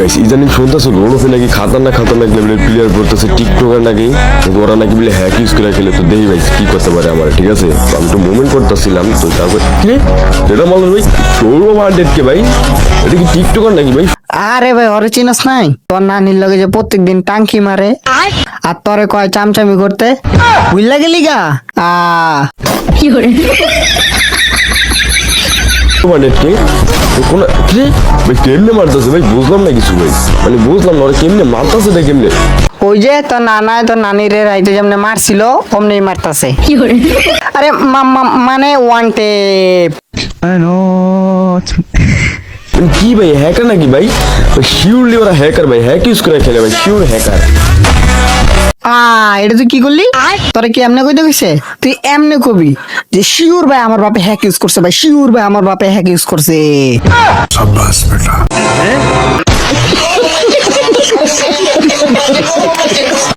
guys ইদানিং শুনতেছো রোডোফে নাকি খাতারনাক লেভেলের প্লেয়ার পড়তেছে টিকটকার নাকি ওরা নাকি বলে হ্যাক ইউজ করে খেলে তো দেখি ভাই কি করতে পারে আমার ঠিক আছে তো আমি তো মুভমেন্ট করতেছিলাম তো তারপর কি এটা বলো ভাই সৌরভ হান্ড্রেড কে ভাই এটা কি টিকটকার নাকি ভাই আরে ভাই ওরে চিনস নাই তোর নানির লগে যে প্রত্যেকদিন টাঙ্কি মারে আর তোরে কয় চামচামি করতে বুঝলা গেলি গা হান্ড্রেড কে কোন কি ভাই কেমনে মারতেছে ভাই বুঝলাম না কিছু ভাই মানে বুঝলাম না ওরা কেমনে মারতেছে এটা কেমনে ওই যে তোর নানায় তোর নানির রাইতে যেমন মারছিল অমনি মারতাছে আরে মানে ওয়ান টেপ কি ভাই হ্যাকার নাকি ভাই শিওরলি ওরা হ্যাকার ভাই হ্যাক ইউজ করে খেলে ভাই শিওর হ্যাকার এটা তুই কি করলি তোরা কি এমনি কইতে কইছে তুই এমনি কবি যে শিওর ভাই আমার বাপে হ্যাক ইউজ করছে ভাই শিওর ভাই আমার বাপে হ্যাক ইউজ করছে शाबाश बेटा